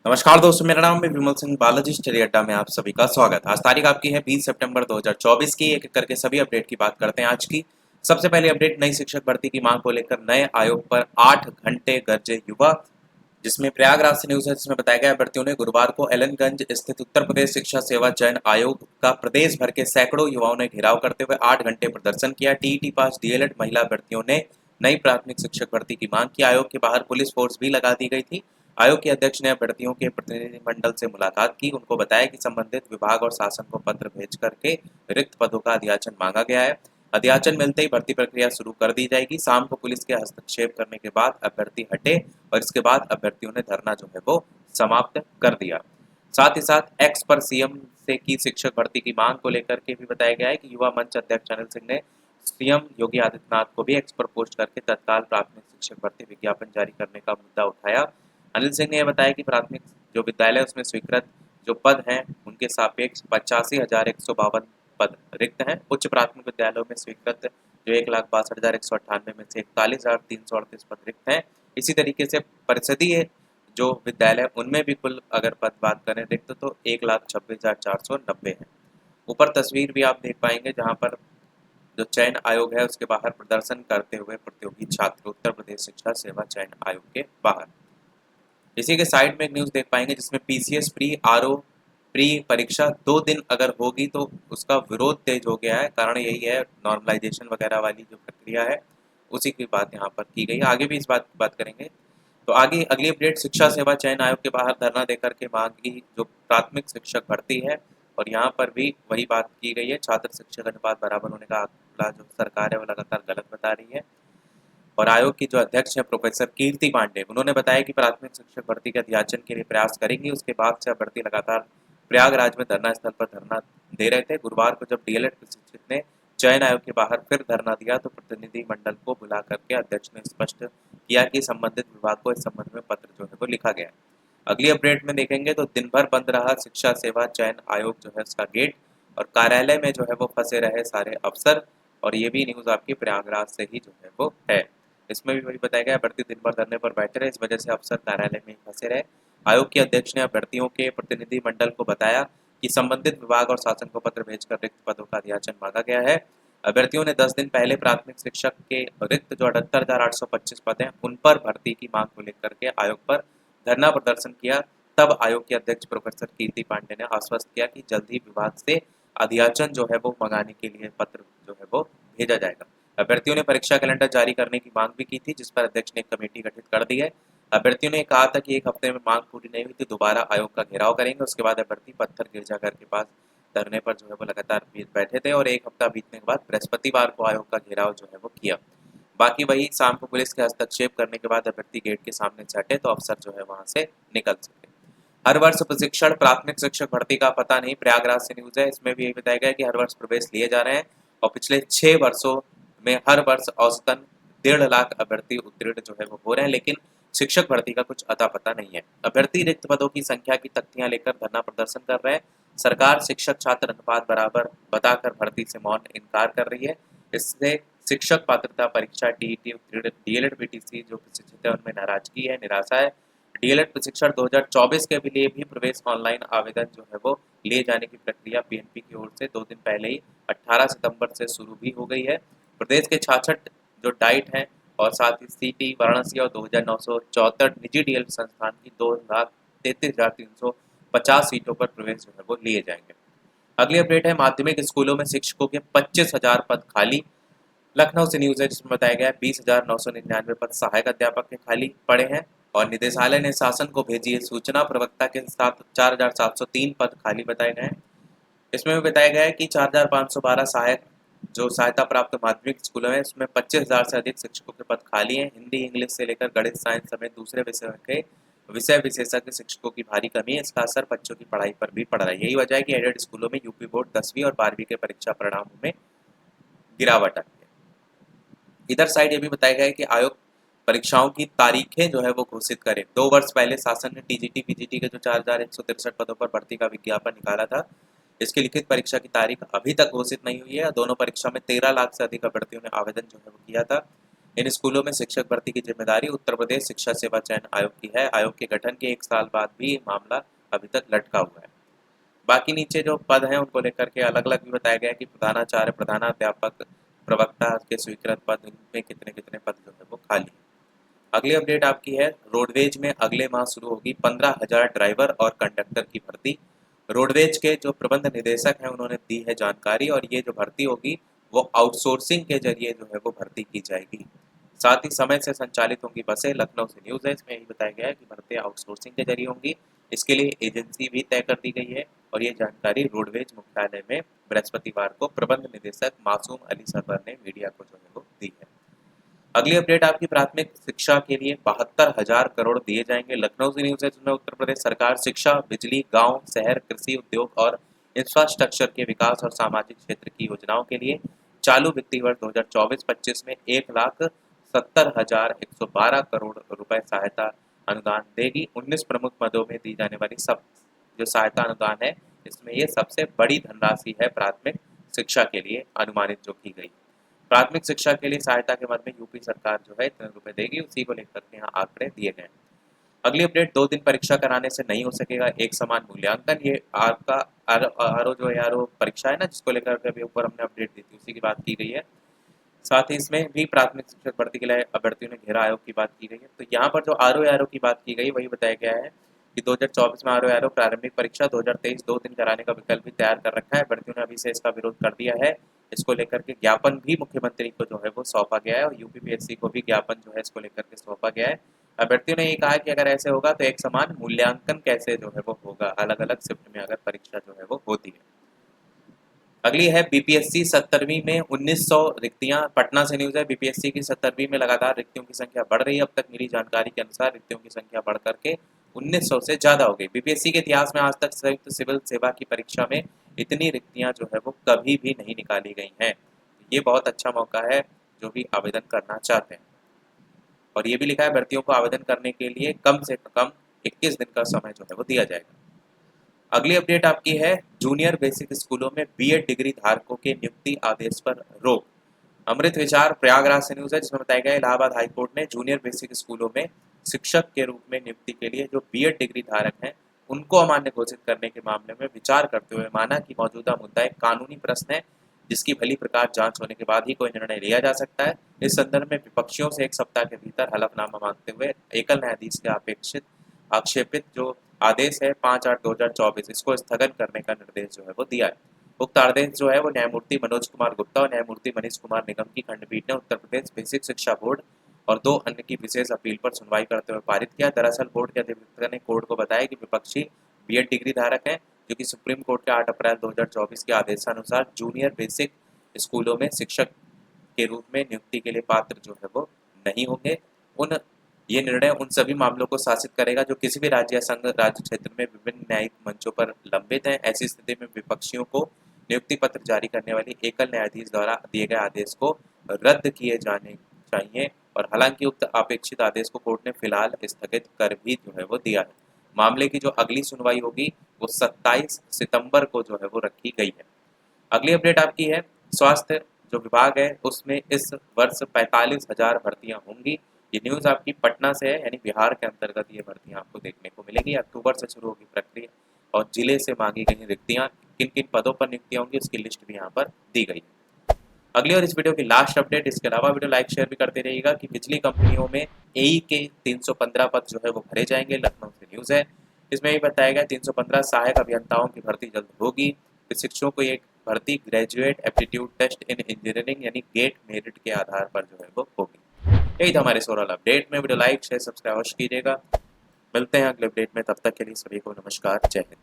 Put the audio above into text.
नमस्कार दोस्तों, मेरा नाम है विमल सिंह बालाजी स्टडी अड्डा में आप सभी का स्वागत। आज तारीख आपकी है 20 सितंबर 2024 की। एक एक करके सभी अपडेट की बात करते हैं आज की। सबसे पहले अपडेट नई शिक्षक भर्ती की मांग को लेकर नए आयोग पर 8 घंटे गरजे युवा, जिसमें प्रयागराज से न्यूज है, जिसमें बताया गया अभ्यर्थियों ने गुरुवार को एलनगंज स्थित उत्तर प्रदेश शिक्षा सेवा चयन आयोग का प्रदेश भर के सैकड़ों युवाओं ने घेराव करते हुए 8 घंटे प्रदर्शन किया। टीईटी पास डीएलएड महिला अभ्यर्थियों ने नई प्राथमिक शिक्षक भर्ती की मांग की। आयोग के बाहर पुलिस फोर्स भी लगा दी गई थी। आयोग के अध्यक्ष ने अभ्यर्थियों के प्रतिनिधिमंडल से मुलाकात की। उनको बताया कि संबंधित विभाग और शासन को पत्र भेज करके रिक्त पदों का अध्याचन मांगा गया है। अध्याचन मिलते ही भर्ती प्रक्रिया शुरू कर दी जाएगी। शाम को पुलिस के हस्तक्षेप करने के बाद अभ्यर्थी हटे और इसके बाद अभ्यर्थियों ने धरना जो है वो समाप्त कर दिया। साथ ही साथ एक्स पर सीएम से की शिक्षक भर्ती की मांग को लेकर के भी बताया गया है कि युवा मंच अध्यक्ष अनिल सिंह ने सीएम योगी आदित्यनाथ को भी एक्स पर पोस्ट करके तत्काल प्राथमिक शिक्षक भर्ती विज्ञापन जारी करने का मुद्दा उठाया। अनिल सिंह ने यह बताया कि प्राथमिक जो विद्यालय उसमें स्वीकृत जो पद हैं उनके सापेक्ष 85,152 पद रिक्त हैं। उच्च प्राथमिक विद्यालयों में स्वीकृत जो 1,62,198 में से 41,338 पद रिक्त हैं। इसी तरीके से परिषदीय जो विद्यालय उनमें भी कुल अगर पद बात करें रिक्त तो 1,26,490 हैं। ऊपर तस्वीर भी आप देख पाएंगे जहां पर जो चयन आयोग है उसके बाहर प्रदर्शन करते हुए प्रतियोगी छात्र उत्तर प्रदेश शिक्षा सेवा चयन आयोग के बाहर। इसी के साइड में एक न्यूज़ देख पाएंगे जिसमें पीसीएस प्री आरओ प्री परीक्षा 2 दिन अगर होगी तो उसका विरोध तेज हो गया है। कारण यही है, नॉर्मलाइजेशन वगैरह वाली जो प्रक्रिया है उसी की बात यहाँ पर की गई है। आगे भी इस बात की बात करेंगे। तो आगे अगली अपडेट शिक्षा सेवा चयन आयोग के बाहर धरना देकर के मांग की जो प्राथमिक शिक्षक भर्ती है, और यहाँ पर भी वही बात की गई है। छात्र शिक्षक अनुपात बराबर होने का आंकड़ा जो सरकार है वो लगातार गलत बता रही है। और आयोग की जो अध्यक्ष हैं प्रोफेसर कीर्ति पांडे, उन्होंने बताया कि प्राथमिक शिक्षक भर्ती के अध्याचन के लिए प्रयास करेंगी। उसके बाद से भर्ती लगातार प्रयागराज में धरना स्थल पर धरना दे रहे थे। गुरुवार को जब डीएलएड प्रशिक्षित ने चयन आयोग के बाहर फिर धरना दिया तो प्रतिनिधि मंडल को बुला करके अध्यक्ष ने स्पष्ट किया कि संबंधित विभाग को इस संबंध में पत्र जो है वो लिखा गया है। अगली अपडेट में देखेंगे तो दिन भर बंद रहा शिक्षा सेवा चयन आयोग जो है उसका गेट, और कार्यालय में जो है वो फंसे रहे सारे अफसर। और ये भी न्यूज आपकी प्रयागराज से ही जो है वो है। इसमें भी वही बताया गया, भर्ती दिन भर धरने पर बैठे रहे, इस वजह से अफसर कार्यालय में ही फंसे रहे। आयोग के अध्यक्ष ने अभ्यर्थियों के प्रतिनिधि मंडल को बताया कि संबंधित विभाग और शासन को पत्र भेजकर रिक्त पदों का अध्याचन मांगा गया है। अभ्यर्थियों ने 10 दिन पहले प्राथमिक शिक्षक के रिक्त जो 78,825 पद हैं उन पर भर्ती की मांग को लेकर के आयोग पर धरना प्रदर्शन किया। तब आयोग के अध्यक्ष प्रोफेसर कीर्ति पांडे ने आश्वस्त किया कि जल्द ही विभाग से अध्याचन जो है वो मंगाने के लिए पत्र जो है वो भेजा जाएगा। अभ्यर्थियों ने परीक्षा कैलेंडर जारी करने की मांग भी की थी, जिस पर अध्यक्ष ने एक कमेटी गठित कर दी है। अभ्यर्थियों ने कहा था कि एक हफ्ते में मांग पूरी नहीं हुई तो दोबारा आयोग का घेराव करेंगे। उसके बाद अभ्यर्थी पत्थर गिरजाघर के पास धरने पर जो है वो लगातार बैठे थे, और एक हफ्ता बीतने के बाद बृहस्पतिवार को आयोग का घेराव जो है वो किया। बाकी वही शाम को पुलिस के हस्तक्षेप करने के बाद अभ्यर्थी गेट के सामने से हटे तो अफसर जो है वहां से निकल सके। हर वर्ष प्रशिक्षण प्राथमिक शिक्षक भर्ती का पता नहीं, प्रयागराज से न्यूज है। इसमें भी यही बताया गया कि हर वर्ष प्रवेश लिए जा रहे हैं और पिछले 6 वर्षों में हर वर्ष औसतन 1.5 लाख अभ्यर्थी उत्तीर्ण जो है वो हो रहे हैं, लेकिन शिक्षक भर्ती का कुछ अता पता नहीं है। अभ्यर्थी रिक्त पदों की संख्या की तख्तियां लेकर धरना प्रदर्शन कर रहे हैं। सरकार शिक्षक छात्र अनुपात बराबर बताकर भर्ती से मौन इनकार कर रही है। इससे शिक्षक पात्रता परीक्षा टीईटी उत्तीर्ण डीएलएड बीटीसी जो प्रशिक्षित है उनमें नाराजगी है, निराशा है। डीएलएड प्रशिक्षण 2024 के लिए भी प्रवेश ऑनलाइन आवेदन जो है वो लिए जाने की प्रक्रिया पीएनपी की ओर से 2 दिन पहले ही 18 सितंबर से शुरू भी हो गई है। प्रदेश के 66 जो डाइट हैं और साथ ही सीटी वाराणसी और 2,974 निजी डीएलएड संस्थान की 2,33,350 सीटों पर प्रवेश जो है वो लिए जाएंगे। अगली अपडेट है माध्यमिक स्कूलों में शिक्षकों के 25,000 पद खाली। लखनऊ से न्यूज है जिसमें बताया गया 20,999 पद सहायक अध्यापक के खाली पड़े हैं, और निदेशालय ने शासन को भेजी है सूचना। प्रवक्ता के साथ 4,703 पद खाली बताए गए हैं। इसमें भी बताया गया है कि 4,512 सहायक जो सहायता प्राप्त माध्यमिक स्कूलों में उसमें 25,000 से अधिक शिक्षकों के पद खाली हैं। हिंदी इंग्लिश से लेकर गणित साइंस समेत दूसरे विषयों के विषय विशेषज्ञ शिक्षकों की भारी कमी है। इसका असर बच्चों की पढ़ाई पर भी पड़ रहा है। यही वजह है कि एडेड स्कूलों में यूपी बोर्ड 10वीं और 12वीं के परीक्षा परिणामों में गिरावट आई है। इधर साइड ये भी बताया गया है कि आयोग परीक्षाओं की तारीखें जो है वो घोषित करे। 2 वर्ष पहले शासन ने टीजीटी पीजीटी के जो 4,163 पदों पर भर्ती का विज्ञापन निकाला था, इसकी लिखित परीक्षा की तारीख अभी तक घोषित नहीं हुई है। दोनों परीक्षा में 13 लाख से अधिक अभ्यर्थियों ने आवेदन जो है वो किया था। इन स्कूलों में शिक्षक भर्ती की जिम्मेदारी उत्तर प्रदेश शिक्षा सेवा चयन आयोग की है। आयोग के गठन के 1 साल बाद भी मामला अभी तक लटका हुआ है। बाकी नीचे जो पद हैं उनको लेकर के अलग अलग भी बताया गया है कि प्रधानाचार्य, प्रधानाध्यापक, प्रवक्ता के स्वीकृत पद, इनमें कितने कितने पद जो है वो खाली है। अगली अपडेट आपकी है, रोडवेज में अगले माह शुरू होगी 15,000 ड्राइवर और कंडक्टर की भर्ती। रोडवेज के जो प्रबंध निदेशक हैं उन्होंने दी है जानकारी, और ये जो भर्ती होगी वो आउटसोर्सिंग के जरिए जो है वो भर्ती की जाएगी। साथ ही समय से संचालित होंगी बसें। लखनऊ से न्यूज़ है, इसमें यही बताया गया है कि भर्ती आउटसोर्सिंग के जरिए होंगी। इसके लिए एजेंसी भी तय कर दी गई है, और ये जानकारी रोडवेज मुख्यालय में बृहस्पतिवार को प्रबंध निदेशक मासूम अली सरवर ने मीडिया को जो है वो दी है। अगली अपडेट आपकी, प्राथमिक शिक्षा के लिए 72,000 करोड़ दिए जाएंगे। लखनऊ से न्यूज़ है, जिसमें उत्तर प्रदेश सरकार शिक्षा, बिजली, गांव, शहर, कृषि, उद्योग और इंफ्रास्ट्रक्चर के विकास और सामाजिक क्षेत्र की योजनाओं के लिए चालू वित्तीय वर्ष 2024-25 में 1,70,112 करोड़ रुपए सहायता अनुदान देगी। 19 प्रमुख पदों में दी जाने वाली सब जो सहायता अनुदान है, इसमें ये सबसे बड़ी धनराशि है प्राथमिक शिक्षा के लिए अनुमानित जो की गई। प्राथमिक शिक्षा के लिए सहायता के मद में यूपी सरकार जो है इतने रुपए देगी, उसी को लेकर के यहाँ आंकड़े दिए गए हैं। अगली अपडेट, 2 दिन परीक्षा कराने से नहीं हो सकेगा एक समान मूल्यांकन। ये आपका आरओ जो आरओ परीक्षा है ना, जिसको लेकर के अभी ऊपर हमने अपडेट दी थी, उसी की बात की गई है। साथ ही इसमें भी प्राथमिक शिक्षक भर्ती के लिए अभ्यर्थियों ने घेरा आयोग की बात की गई है। तो यहाँ पर जो आरओ की बात की गई वही बताया गया है कि 2024 में आरओ प्रारंभिक परीक्षा 2023 2 दिन कराने का विकल्प भी तैयार कर रखा है। अभ्यर्थियों ने अभी से इसका विरोध कर दिया है। इसको लेकर के ज्ञापन भी मुख्यमंत्री को जो है वो सौंपा गया है, और यूपीपीएससी को भी ज्ञापन जो है इसको लेकर के सौंपा गया है। अभ्यर्थियों ने ये कहा कि अगर ऐसे होगा तो एक समान मूल्यांकन कैसे जो है वो होगा, अलग अलग शिफ्ट में अगर परीक्षा जो है वो होती है। अगली है बीपीएससी 70वीं में 1900 रिक्तियां। पटना से न्यूज़ है, बीपीएससी की 70वीं में लगातार रिक्तियों की संख्या बढ़ रही है। अब तक मिली जानकारी के अनुसार रिक्तियों की संख्या बढ़ करके 1900 से ज़्यादा हो गई। बीपीएससी के इतिहास में आज तक संयुक्त सिविल सेवा की परीक्षा में इतनी रिक्तियां जो है वो कभी भी नहीं निकाली गई हैं। ये बहुत अच्छा मौका है जो भी आवेदन करना चाहते हैं। और ये भी लिखा है, भर्तियों को आवेदन करने के लिए कम से कम 21 दिन का समय जो है वो दिया जाएगा। अगली अपडेट आपकी है, जूनियर बेसिक स्कूलों में बीएड डिग्री धारकों के नियुक्ति आदेश पर रोक। अमृत विचार प्रयागराज से न्यूज़ है, जिसमें बताया गया इलाहाबाद हाईकोर्ट ने जूनियर बेसिक स्कूलों में शिक्षक के रूप में नियुक्ति के लिए जो बीएड डिग्री धारक हैं उनको अमान्य घोषित करने के मामले में विचार करते हुए माना कि मौजूदा मुद्दा एक कानूनी प्रश्न है, जिसकी भली प्रकार जांच होने के बाद ही कोई निर्णय लिया जा सकता है। इस संदर्भ में विपक्षियों से 1 सप्ताह के भीतर हलफनामा मांगते हुए एकल न्यायाधीश के आक्षेपित जो आदेश है 5/8/2024 इसको स्थगन करने का निर्देश जो है वो दिया है। उक्त आदेश जो है वो न्यायमूर्ति मनोज कुमार गुप्ता और न्यायमूर्ति मनीष कुमार निगम की खंडपीठ ने उत्तर प्रदेश बेसिक शिक्षा बोर्ड और 2 अन्य की विशेष अपील पर सुनवाई करते हुए पारित किया। दरअसल बोर्ड के अधिवक्ता ने कोर्ट को बताया कि विपक्षी बीएड डिग्री धारक हैं, जो कि सुप्रीम कोर्ट के 8 अप्रैल 2024 के आदेशानुसार जूनियर बेसिक स्कूलों में शिक्षक के रूप में नियुक्ति के लिए पात्र जो है वो नहीं होंगे। ये निर्णय उन सभी मामलों को शासित करेगा जो किसी भी राज्य या संघ राज्य क्षेत्र में विभिन्न न्यायिक मंचों पर लंबित हैं। ऐसी स्थिति में विपक्षियों को नियुक्ति पत्र जारी करने वाली एकल न्यायाधीश द्वारा दिए गए आदेश को रद्द किए जाने चाहिए, और हालांकि उक्त अपेक्षित आदेश को कोर्ट ने फिलहाल स्थगित कर भी जो है वो दिया है। मामले की जो अगली सुनवाई होगी वो 27 सितंबर को जो है वो रखी गई है। अगली अपडेट आपकी है, स्वास्थ्य जो विभाग है उसमें इस वर्ष 45,000 भर्तियां होंगी। ये न्यूज़ आपकी पटना से है, यानी बिहार के अंतर्गत ये भर्तियां आपको देखने को मिलेगी। अक्टूबर से शुरू होगी प्रक्रिया, और जिले से मांगी गई रिक्तियां, किन किन पदों पर नियुक्तियां होंगी उसकी लिस्ट भी यहाँ पर दी गई है। अगली और इस वीडियो की लास्ट अपडेट, इसके अलावा वीडियो लाइक शेयर भी करते रहिएगा कि बिजली कंपनियों में एई के 315 पद जो है वो भरे जाएंगे। लखनऊ से न्यूज़ है, इसमें ये बताया गया 315 सहायक अभियंताओं की भर्ती जल्द होगी। शिक्षकों को एक भर्ती graduate aptitude test in engineering यानी गेट मेरिट के आधार पर जो है वो होगी। यही था हमारे ओवरऑल अपडेट में। वीडियो लाइक शेयर सब्सक्राइब कीजिएगा। मिलते हैं अगले अपडेट में, तब तक के लिए सभी को नमस्कार, जय हिंद।